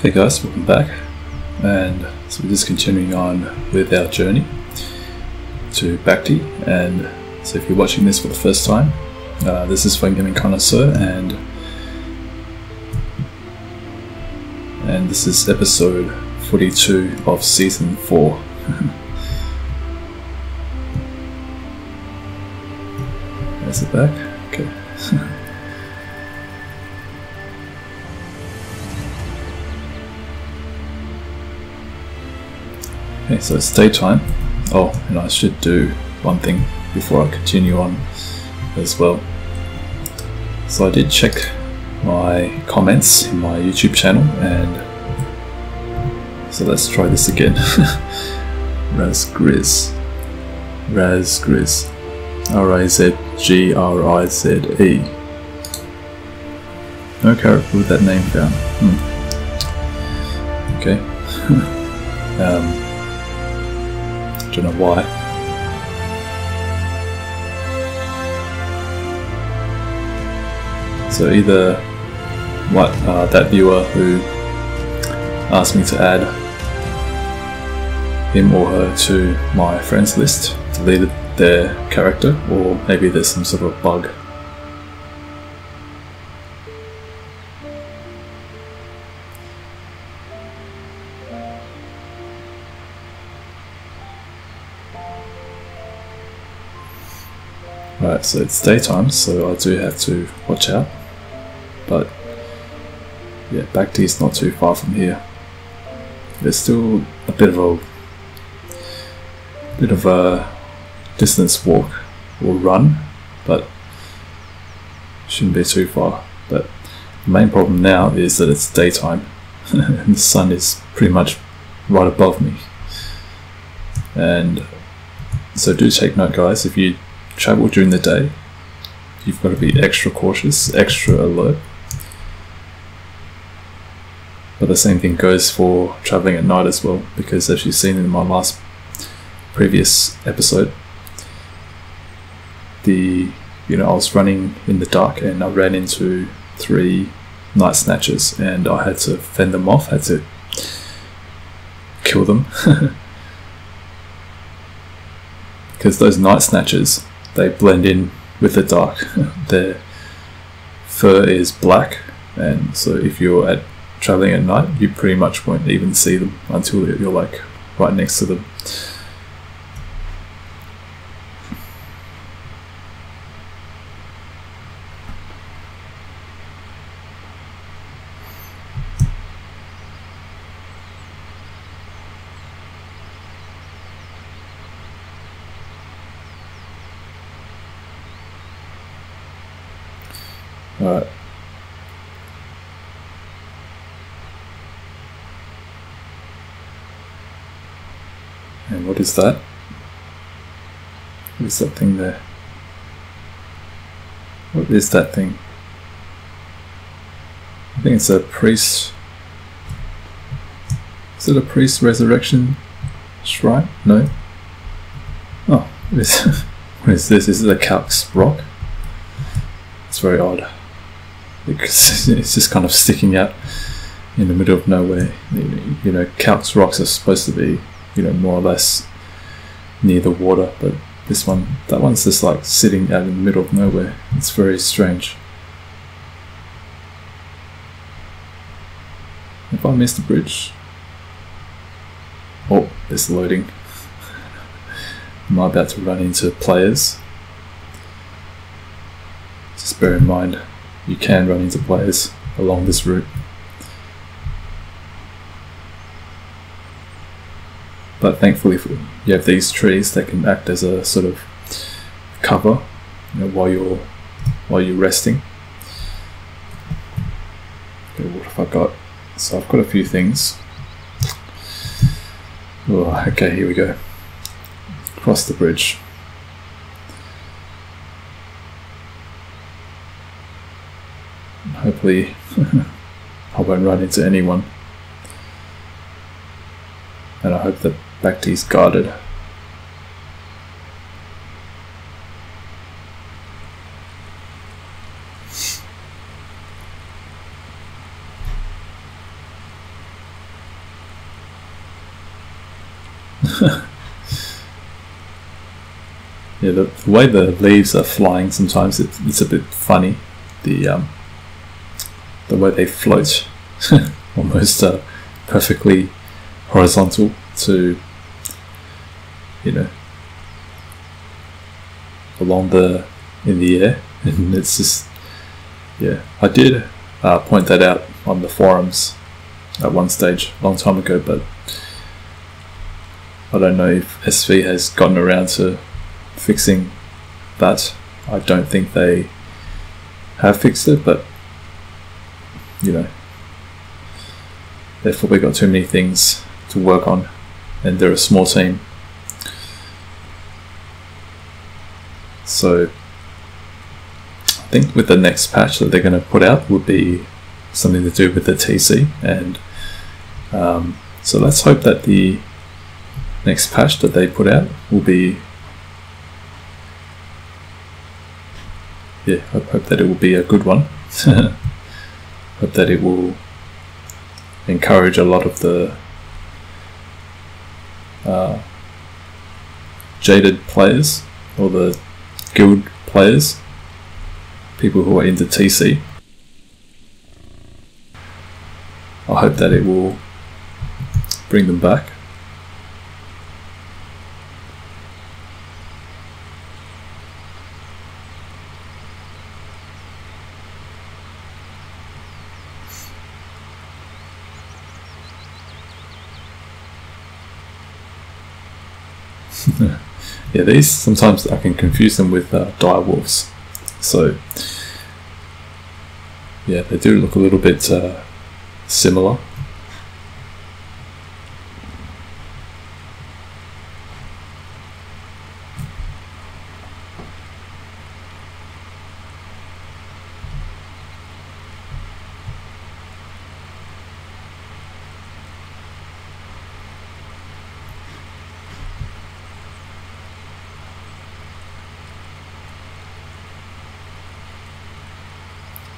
Hey guys, welcome back, and so we're just continuing on with our journey to Bakti. And so if you're watching this for the first time, this is Fun Gaming Connoisseur, and this is episode 42 of season 4. There's it back, okay. Okay, so it's daytime. Oh, and I should do one thing before I continue on as well. So I did check my comments in my YouTube channel, and so let's try this again. Razgriz, R-I-Z-G-R-I-Z-E. No character with that name found. Okay. Don't know why. So either that viewer who asked me to add him or her to my friends list deleted their character, or maybe there's some sort of bug. Right, so it's daytime, so I do have to watch out. But yeah, Bakti is not too far from here. There's still a bit of a distance walk or run, but shouldn't be too far. But the main problem now is that it's daytime and the sun is pretty much right above me. And so do take note, guys, if you travel during the day, you've got to be extra cautious, extra alert. But the same thing goes for traveling at night as well, because as you've seen in my previous episode, I was running in the dark and I ran into 3 night snatchers, and I had to fend them off, had to kill them. Because those night snatchers, they blend in with the dark. Their fur is black, and so if you're traveling at night, you pretty much won't even see them until you're like right next to them. Alright. And what is that? What is that thing there? What is that thing? I think it's a priest. Is it a priest resurrection shrine? No? Oh, what is this? Is it a calx rock? It's very odd. It's just kind of sticking out in the middle of nowhere. You know, calx rocks are supposed to be, more or less near the water, but that one's just like sitting out in the middle of nowhere. It's very strange. Have I missed the bridge? Oh, it's loading. Am I about to run into players? Just bear in mind, you can run into players along this route. But thankfully you have these trees that can act as a sort of cover, while you're resting. Okay, what have I got? So I've got a few things. Oh, okay, here we go. Cross the bridge. Hopefully I won't run into anyone, and I hope that Bakti's guarded. Yeah, the way the leaves are flying sometimes it's a bit funny. The way they float, almost perfectly horizontal to, along in the air, and it's just, yeah. I did point that out on the forums at one stage, a long time ago, but I don't know if SV has gotten around to fixing that. I don't think they have fixed it, but they've probably got too many things to work on, and they're a small team. So I think with the next patch that they're going to put out would be something to do with the TC, and so let's hope that the next patch that they put out will be, I hope that it will be a good one. Hope that it will encourage a lot of the jaded players, or the guild players, people who are into TC. I hope that it will bring them back. Yeah, these sometimes I can confuse them with dire wolves. So yeah, they do look a little bit similar.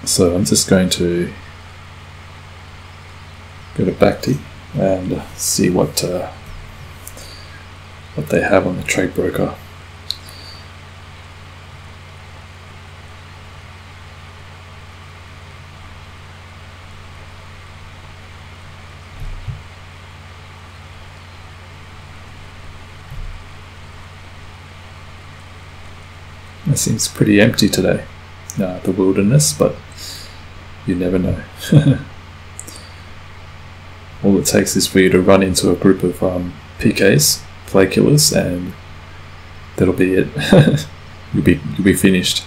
So I'm just going to go to Bakti and see what they have on the trade broker. It seems pretty empty today, the wilderness, but you never know. All it takes is for you to run into a group of PKs, play killers, and that'll be it. you'll be finished.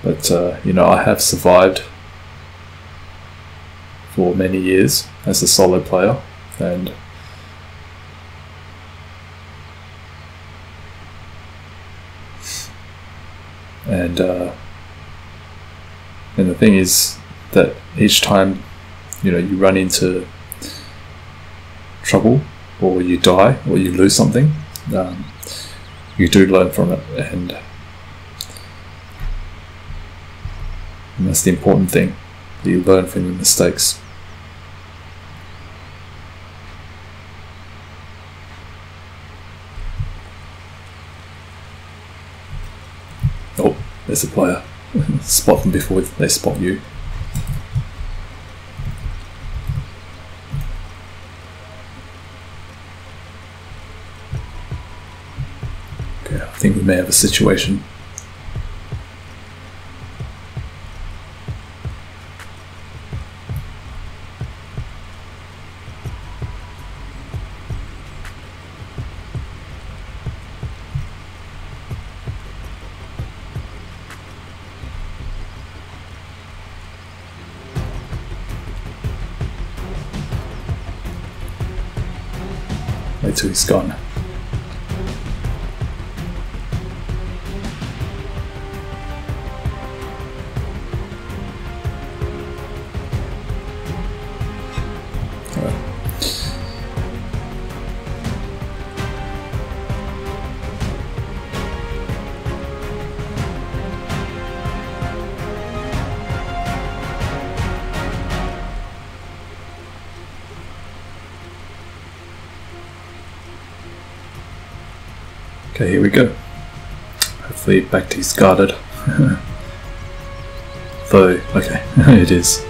But I have survived for many years as a solo player, and the thing is that each time you run into trouble, or you die, or you lose something, you do learn from it, and that's the important thing, that you learn from your mistakes. Oh, there's a player. Spot them before they spot you. Okay, I think we may have a situation. Wait till he's gone. Okay, here we go. Hopefully Bakti's guarded. Though, okay, it is.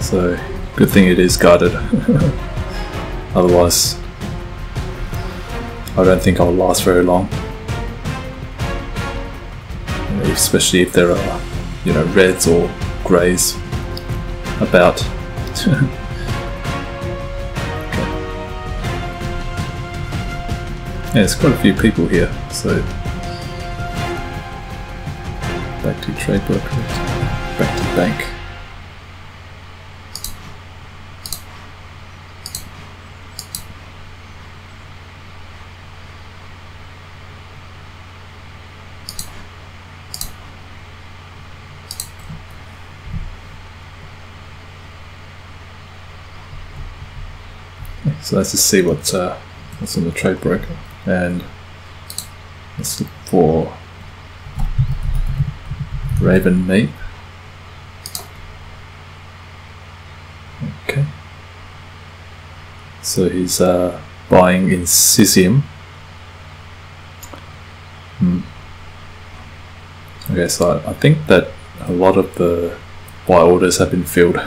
So, good thing it is guarded. Otherwise, I don't think I'll last very long. Especially if there are, you know, reds or greys about. Yeah, there's quite a few people here, so back to trade broker, back to bank. So let's just see what's on the trade broker, and let's look for Raven meat. Okay, so he's buying in cesium. Okay, so I think that a lot of the buy orders have been filled.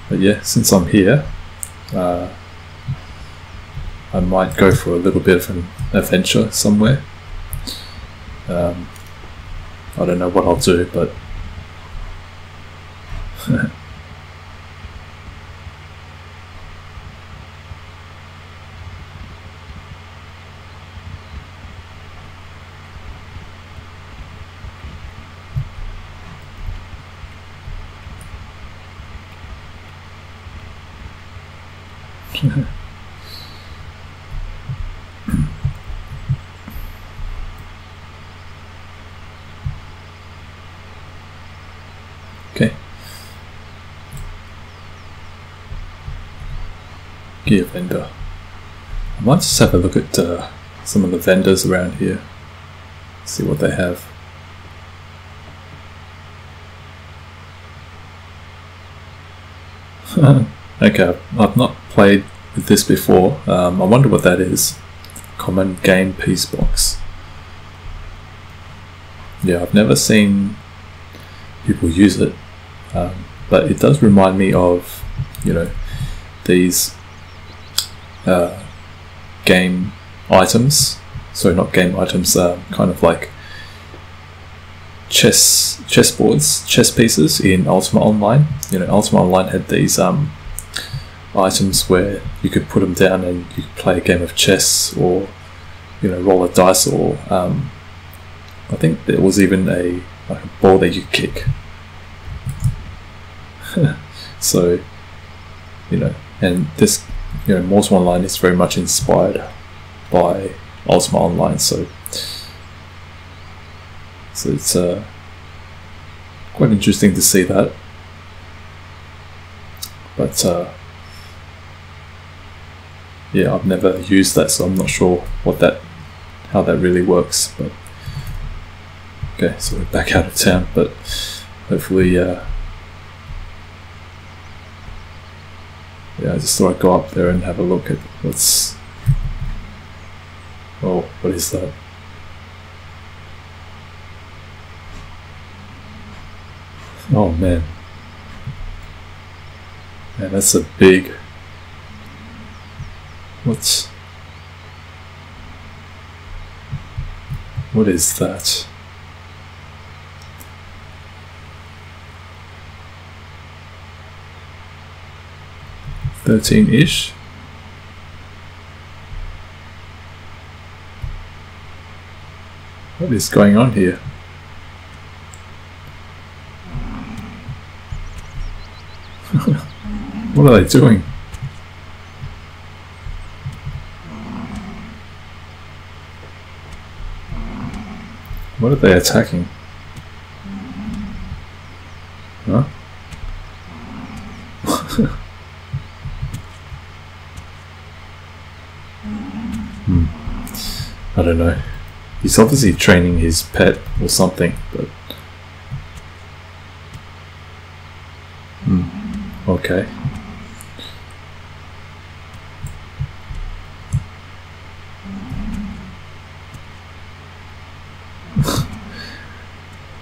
But yeah, since I'm here, I might go for a little bit of an adventure somewhere. I don't know what I'll do, but okay. Gear vendor. I might just have a look at some of the vendors around here, see what they have. Okay, I've not played with this before. I wonder what that is. Common game piece box. Yeah, I've never seen people use it, but it does remind me of, you know, these game items. Sorry, not game items. Kind of like chessboards, chess pieces in Ultima Online. You know, Ultima Online had these items where you could put them down and you could play a game of chess, or, you know, roll a dice, or I think there was even a ball that you kick. So, you know, and this, you know, Ultima Online is very much inspired by Ultima Online, so it's quite interesting to see that. But yeah, I've never used that, so I'm not sure how that really works. But okay, so we're back out of town, but hopefully, yeah, I just thought I'd go up there and have a look at what's. Oh, what is that? Oh man. Man, that's a big. What is that? $13-ish? What is going on here? What are they doing? What are they attacking? Huh? I don't know. He's obviously training his pet or something, but Okay.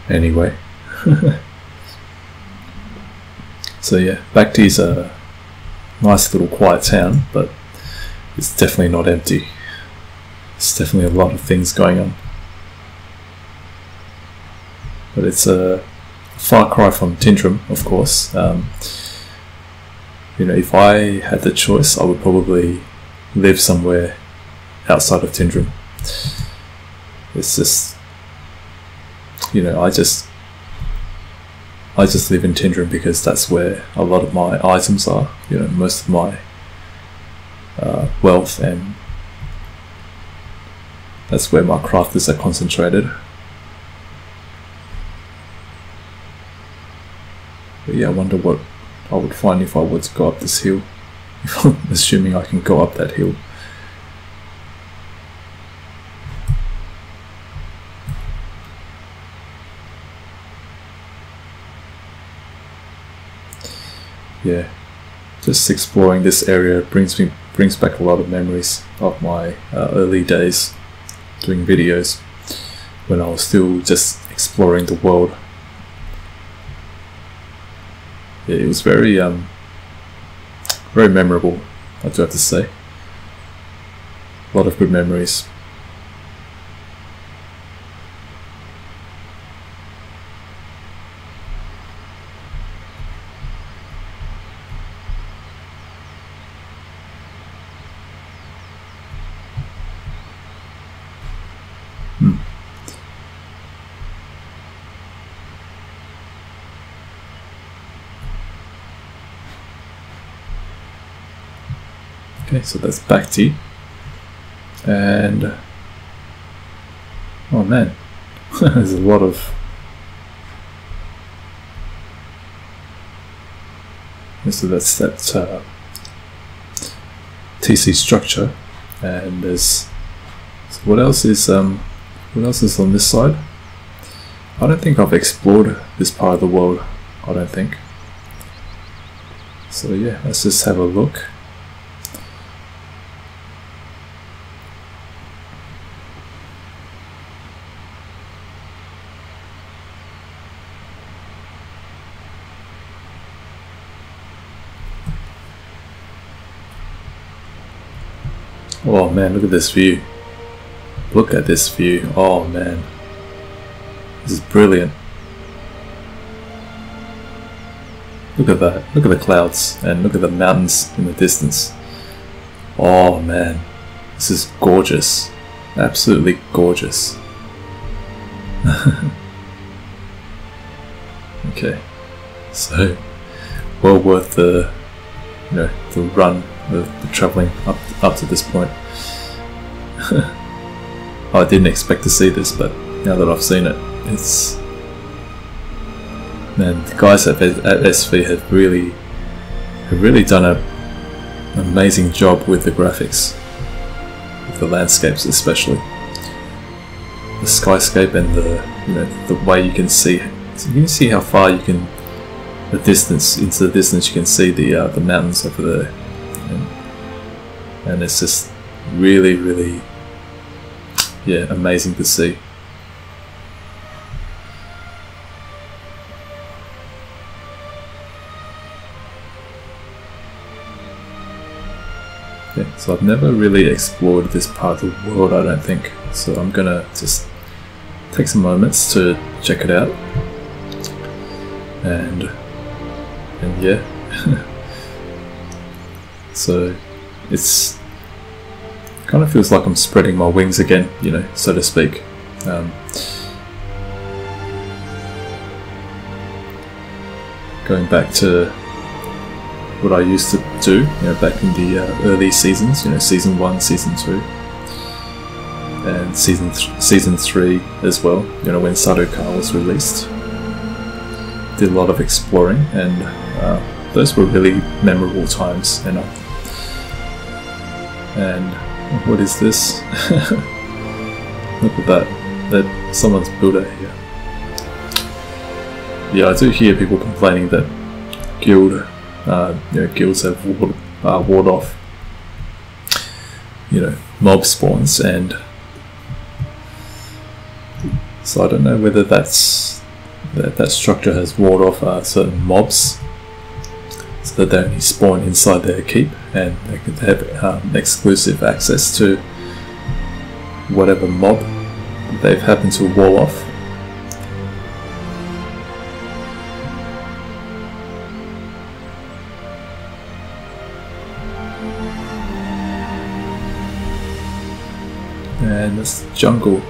Anyway. So yeah, Bakti's a nice little quiet town, but it's definitely not empty. There's definitely a lot of things going on. But it's a far cry from Tindrum, of course. You know, if I had the choice, I would probably live somewhere outside of Tindrum. It's just, you know, I just live in Tindrum because that's where a lot of my items are. You know, most of my wealth, and that's where my crafters are concentrated. But yeah, I wonder what I would find if I were to go up this hill. Assuming I can go up that hill. Yeah, just exploring this area brings back a lot of memories of my early days doing videos when I was still just exploring the world. Yeah, it was very very memorable, I do have to say. A lot of good memories. Okay, so that's Bakti, and oh man, there's a lot of so that's that TC structure, and there's so what else is on this side? I don't think I've explored this part of the world. I don't think. So yeah, let's just have a look. Oh man, look at this view. Look at this view. Oh man. This is brilliant. Look at that. Look at the clouds and look at the mountains in the distance. Oh man. This is gorgeous. Absolutely gorgeous. Okay. So, well worth the, you know, the run, the travelling up to this point. I didn't expect to see this, but now that I've seen it, it's, man, the guys at SV have really done an amazing job with the graphics, with the landscapes especially, the skyscape and the way you can see. So you can see how far you can, into the distance you can see the mountains over there, and it's just really, yeah, amazing to see. Yeah, so I've never really explored this part of the world, I don't think, so I'm gonna just take some moments to check it out, and yeah. So it's kind of feels like I'm spreading my wings again, you know, so to speak. Going back to what I used to do, you know, back in the early seasons, you know, season 1, season 2, and season 3 as well, you know, when Saruka was released. Did a lot of exploring, and those were really memorable times, you know. And what is this? Look at that someone's built it here. Yeah, I do hear people complaining that guild, guilds have ward off, mob spawns, and so I don't know whether that structure has ward off certain mobs, so that they only spawn inside their keep, and they could have exclusive access to whatever mob they've happened to wall off. And this jungle.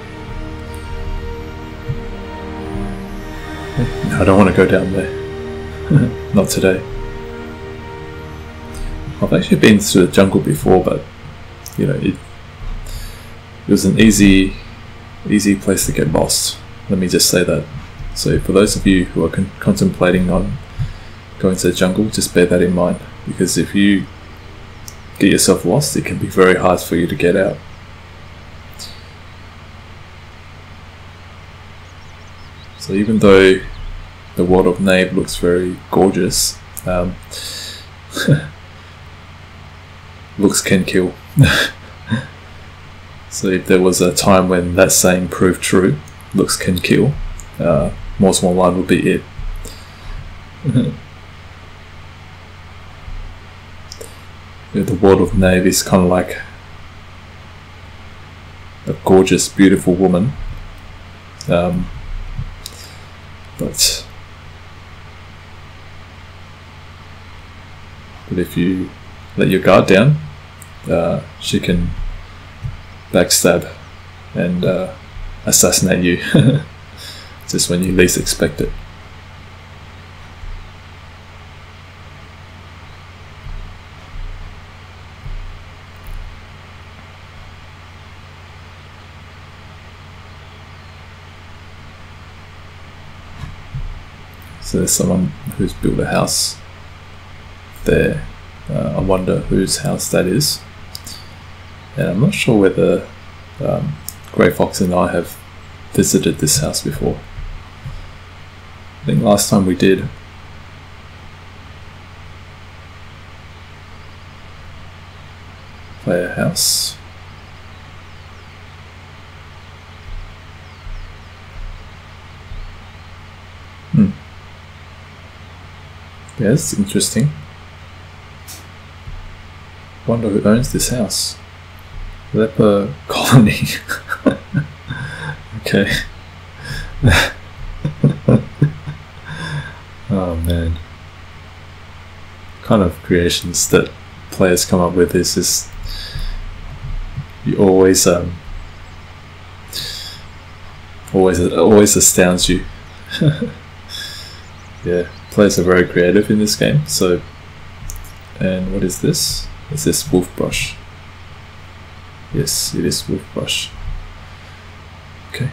No, I don't want to go down there. Not today. I've actually been to the jungle before, but it was an easy place to get lost. Let me just say that. So for those of you who are contemplating on going to the jungle, just bear that in mind, because if you get yourself lost, it can be very hard for you to get out. So even though the world of Nave looks very gorgeous, looks can kill. So if there was a time when that saying proved true, looks can kill, Morse Online would be it. The world of Nave is kind of like a gorgeous, beautiful woman. But if you let your guard down, she can backstab and assassinate you just when you least expect it. So there's someone who's built a house there. I wonder whose house that is. And I'm not sure whether Grey Fox and I have visited this house before. I think last time we did. Player house. Yeah, that's interesting. Wonder who owns this house. Leper colony. Okay. Oh man. Kind of creations that players come up with is just, you always astounds you. Yeah, players are very creative in this game. So, and what is this? Is this wolf brush? Yes, it is wolf brush. Okay.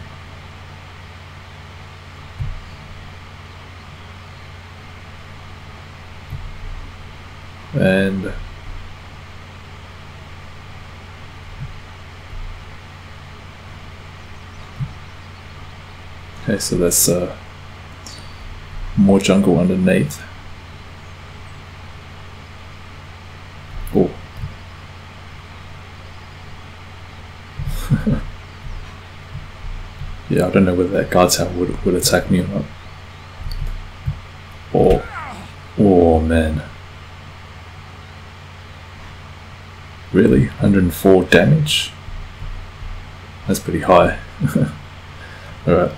And okay, so that's more jungle underneath. Oh. Yeah, I don't know whether that guard tower would attack me or not. Oh man. Really? 104 damage? That's pretty high. Alright.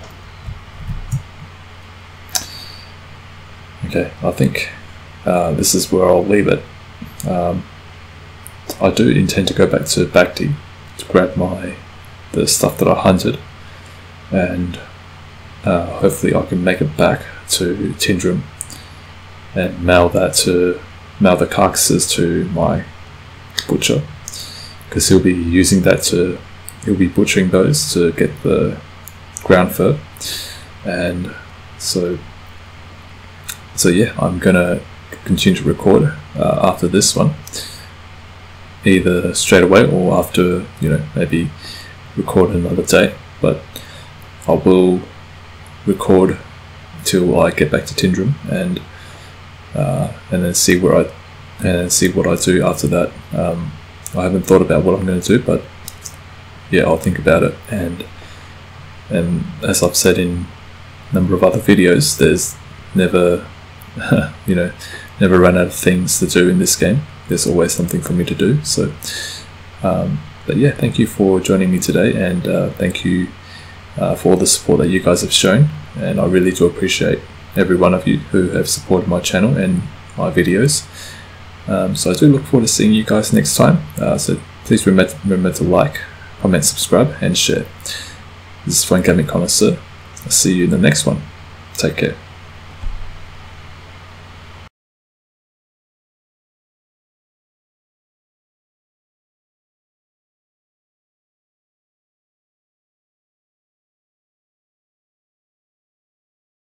Okay, I think this is where I'll leave it. I do intend to go back to Bakti to grab the stuff that I hunted, and hopefully I can make it back to Tindrum and mail the carcasses to my butcher, because he'll be using that he'll be butchering those to get the ground fur. And so yeah, I'm gonna continue to record after this one, either straight away or after, maybe record another day, but I will record till I get back to Tindrum, and and then see what I do after that. I haven't thought about what I'm going to do, but yeah, I'll think about it. And as I've said in a number of other videos, there's never never run out of things to do in this game. There's always something for me to do. So but yeah, thank you for joining me today, and thank you for all the support that you guys have shown, and I really do appreciate every one of you who have supported my channel and my videos. So I do look forward to seeing you guys next time. So please remember to like, comment, subscribe, and share. This is Fun Gaming Connoisseur. I'll see you in the next one. Take care.